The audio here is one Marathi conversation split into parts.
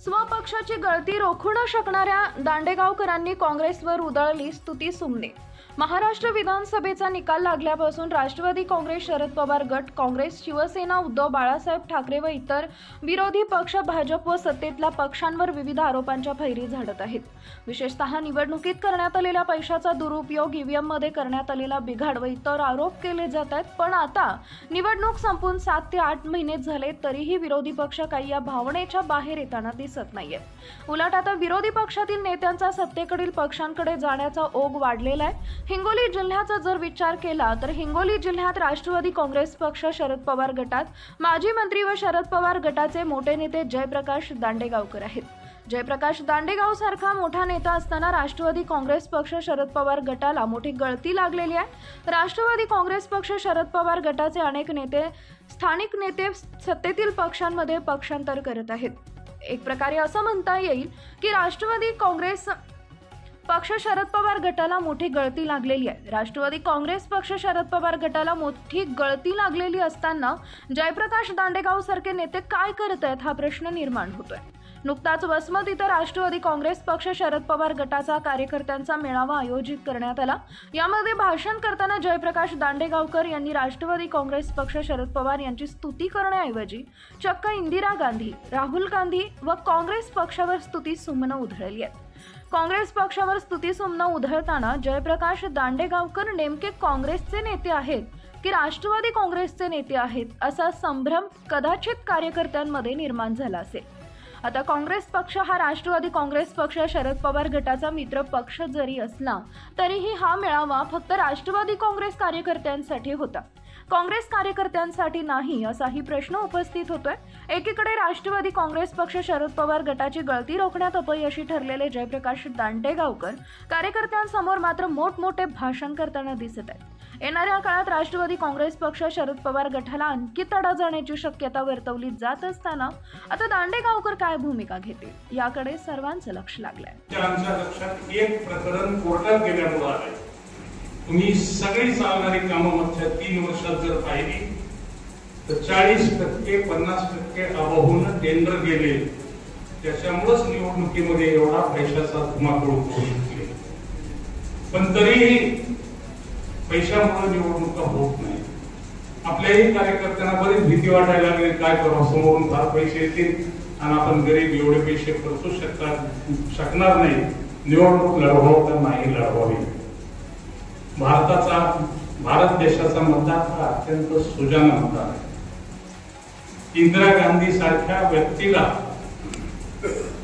स्वपक्षाची गळती रोखू न शकणाऱ्या दांडेगावकरांनी काँग्रेसवर उधळली स्तुतीसुमने। महाराष्ट्र विधानसभेचा निकाल लागल्यापासून राष्ट्रवादी काँग्रेस, शरद पवार गट, काँग्रेस, शिवसेना, उद्धव बाळासाहेब ठाकरे व इतर विरोधी पक्ष भाजप व सत्तेतल्या पक्षांवर विविध आरोपांच्या फैरी झाडत आहेत। विशेषतः निवडणुकीत करण्यात आलेल्या पैशाचा दुरुपयोग, ईव्हीएम मध्ये करण्यात आलेला बिघाड व इतर आरोप केले जात आहेत। पण आता निवडणूक संपून 7 ते 8 महिने झाले तरीही विरोधी पक्ष काही या भावनेच्या बाहेर येताना दिसत नाहीयेत। उलट आता विरोधी पक्षातील नेत्यांचा सत्तेकडील पक्षांकडे जाण्याचा ओघ वाढलेला आहे। हिंगोली जिल्ह्याचा जर विचार केला तर हिंगोली जिल्ह्यात राष्ट्रवादी काँग्रेस पक्ष, शरद पवार गटात माजी मंत्री व शरद पवार गटाचे मोठे नेते जयप्रकाश दांडेगावकर आहेत। जयप्रकाश दांडेगाव सारखा मोठा नेता असताना राष्ट्रवादी काँग्रेस पक्ष, शरद पवार गटाला मोठी गळती लागलेली आहे। राष्ट्रवादी काँग्रेस पक्ष, शरद पवार गटाचे अनेक नेते, स्थानिक नेते सत्तेतील पक्षांमध्ये पक्षांतर करत आहेत। एक प्रकारे असं म्हणता येईल की राष्ट्रवादी काँग्रेस पक्ष, शरद पवार गटाला मोठी गळती लागलेली आहे। राष्ट्रवादी काँग्रेस पक्ष, शरद पवार गटाला मोठी गळती लागलेली असताना जयप्रकाश दांडेगाव सारखे नेते काय करत आहेत हा प्रश्न निर्माण होतोय। नुकताच वसमत इथं राष्ट्रवादी काँग्रेस पक्ष, शरद पवार गटाचा कार्यकर्त्यांचा मेळावा आयोजित करण्यात आला। यामध्ये भाषण करताना जयप्रकाश दांडेगावकर यांनी राष्ट्रवादी काँग्रेस पक्ष, शरद पवार यांची स्तुती करण्याऐवजी चक्क इंदिरा गांधी, राहुल गांधी व काँग्रेस पक्षावर स्तुतीसुमनं उधळली आहेत। काँग्रेस पक्षावर स्तुतीसुमनं उधळताना जयप्रकाश दांडेगावकर नेमके काँग्रेसचे नेते आहेत की राष्ट्रवादी काँग्रेसचे नेते आहेत असा संभ्रम कदाचित कार्यकर्त्यांमध्ये निर्माण झाला असेल। आता काँग्रेस पक्ष हा राष्ट्रवादी काँग्रेस पक्ष, शरद पवार गटाचा मित्र पक्ष जरी असला तरीही हा मेळावा फक्त राष्ट्रवादी काँग्रेस कार्यकर्त्यांसाठी होता, काँग्रेस कार्यकर्त्यांसाठी नाही असाही प्रश्न उपस्थित होतोय। एकीकडे राष्ट्रवादी काँग्रेस पक्ष, शरद पवार गटाची गळती रोखण्यात अपयशी ठरलेले जयप्रकाश दांडेगावकर कार्यकर्त्यांसमोर मात्र मोठमोठे भाषण करताना दिसत आहेत। येणाऱ्या काळात राष्ट्रवादी काँग्रेस पक्ष, शरद पवार गटाला आणखी तडा जाण्याची शक्यता वर्तवली जात असताना आता दांडेगावकर काय भूमिका घेतील याकडे सर्वांचं लक्ष लागलंय। आमच्या लक्षात एक प्रकरण कोर्टात गेल्यामुळे आलंय। तुम्ही सगळी चालणारी कामं मागच्या 3 वर्षात जर पाहिली तर 40%, 50% अभावून टेंडर गेले। त्याच्यामुळेच निवडणुकीमध्ये एवढा पैशाचा धुमाकूळ होऊ शकले। पण तरीही पैशामुळे निवडणुका होत नाही। आपल्याही कार्यकर्त्यांना बरीच भीती वाटायला लागली, काय करावं, समोरून फार पैसे येतील आणि आपण गरीब एवढे पैसे खर्चू शकणार नाही, निवडणूक लढवावं तर नाही लढवावी। भारत देशाचा मतदार हा अत्यंत सुजाण मतदार आहे। इंदिरा गांधी सारख्या व्यक्तीला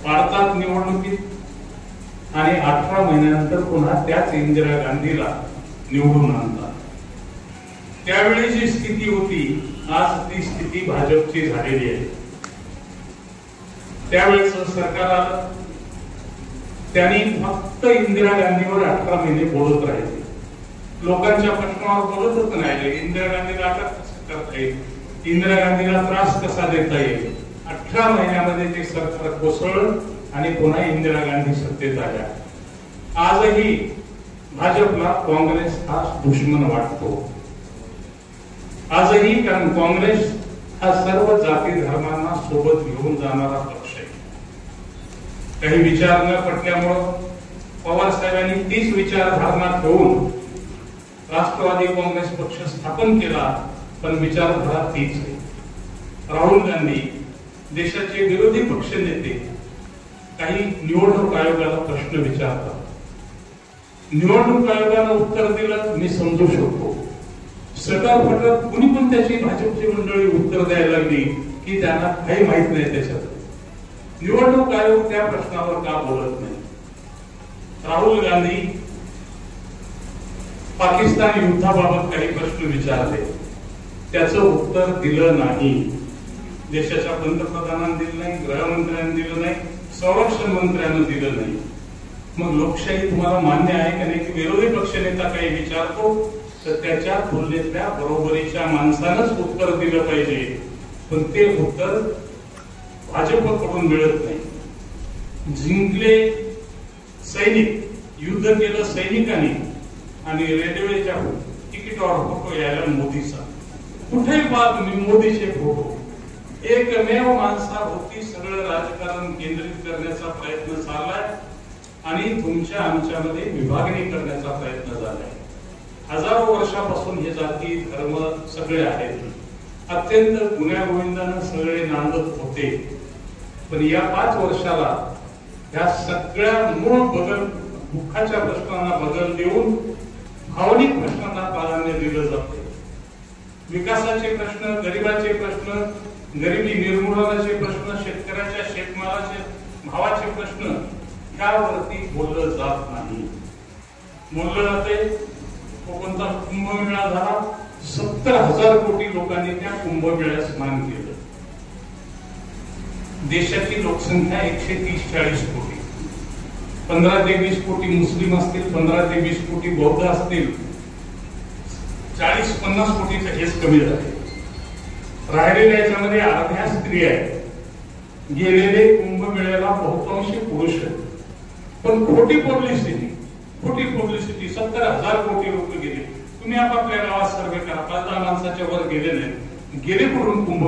पाडतात निवडणुकीत आणि 18 महिन्यानंतर पुन्हा त्याच इंदिरा गांधीला निवडून आणतात। त्यावेळी जी स्थिती होती आज ती स्थिती भाजपची झालेली आहे। त्यावेळेस सरकार आलं, त्यांनी फक्त इंदिरा गांधीवर 18 महिने बोलत राहिले, लोकांच्या प्रश्नावर बोलतच नाही। इंदिरा गांधीला अटक कसं करता येईल, इंदिरा गांधीला त्रास कसा देता येईल, 18 महिन्यामध्ये ते सरकार कोसळलं आणि पुन्हा इंदिरा गांधी सत्तेत आल्या। आजही भाजपला काँग्रेस हा दुश्मन वाटतो आजही, कारण काँग्रेस हा सर्व जाती धर्मांना सोबत घेऊन जाणारा पक्ष आहे। काही विचार न पटल्यामुळं पवार साहेबांनी तीच विचारधारणा ठेवून राष्ट्रवादी काँग्रेस पक्ष स्थापन केला, पण विचारधारा तीच आहे। राहुल गांधी देशाचे विरोधी पक्ष नेते काही निवडणूक आयोगाला प्रश्न विचारतात, निवडणूक आयोगानं उत्तर दिलं मी समजू शकतो, सटाफट कुणी पण त्याची भाजपची मंडळी उत्तर द्यायला लागली की त्यांना काही माहित नाही त्याच्यात। निवडणूक आयोग त्या प्रश्नावर का बोलत नाही? राहुल गांधी पाकिस्तान युद्धाबाबत काही प्रश्न विचारले, त्याचं उत्तर दिलं नाही। देशाच्या पंतप्रधानांनी दिलं नाही, गृहमंत्र्यांनी दिलं नाही, संरक्षण मंत्र्यांनी दिलं नाही। मग लोकशाही तुम्हाला मान्य आहे का नाही की विरोधी पक्षनेता काही विचारतो तर त्याच्या तुलनेतल्या बरोबरीच्या माणसानंच उत्तर दिलं पाहिजे, पण ते उत्तर भाजपकडून मिळत नाही। जिंकले सैनिक, युद्ध केलं सैनिकांनी आणि रेल्वेच्या तिकिटावर फोटो यायला मोदीचा, कुठेही पहा तुम्ही मोदीचे फोटो, एकमेव माणसाभोवती सगळं राजकारण केंद्रित करण्याचा प्रयत्न चाललाय आणि तुमच्या आमच्यामध्ये विभागणी करण्याचा प्रयत्न झालाय. हजारो वर्षापासून हे जाती धर्म सगळे आहेत, अत्यंत गुण्यागोविंदानं सगळे नांदत होते. पण या 5 वर्षाला या सगळ्या मूळ बदल, दुःखाच्या प्रश्नांना बदल देऊन भावनिक प्रश्नांना प्राधान्य दिलं जाते. विकासाचे प्रश्न, गरिबाचे प्रश्न, गरिबी निर्मूलनाचे प्रश्न, शेतकऱ्याच्या शेतमालाचे भावाचे प्रश्न यावरती बोललं जात नाही. बोललं जाते कोकणचा कुंभमेळा झाला, 70,000 कोटी लोकांनी त्या कुंभमेळ्यात स्नान केलं. देशाची लोकसंख्या 130-140 कोटी, 15 ते 20 कोटी मुस्लिम असतील, 15 ते 20 कोटी बौद्ध असतील, 40-50 कोटीचं हेच कमी झाले. राहिलेल्या याच्यामध्ये अर्ध्या स्त्रिया आहेत. गेलेले कुंभमेळ्याला बहुतांशी पुरुष आहेत. पण खोटी पब्लिसिटी 70,000 कोटी लोक गेले. तुम्ही आपापल्या गावात सर्वे करा, 5-10 माणसाच्या वर गेले नाही, गेले कुठून कुंभ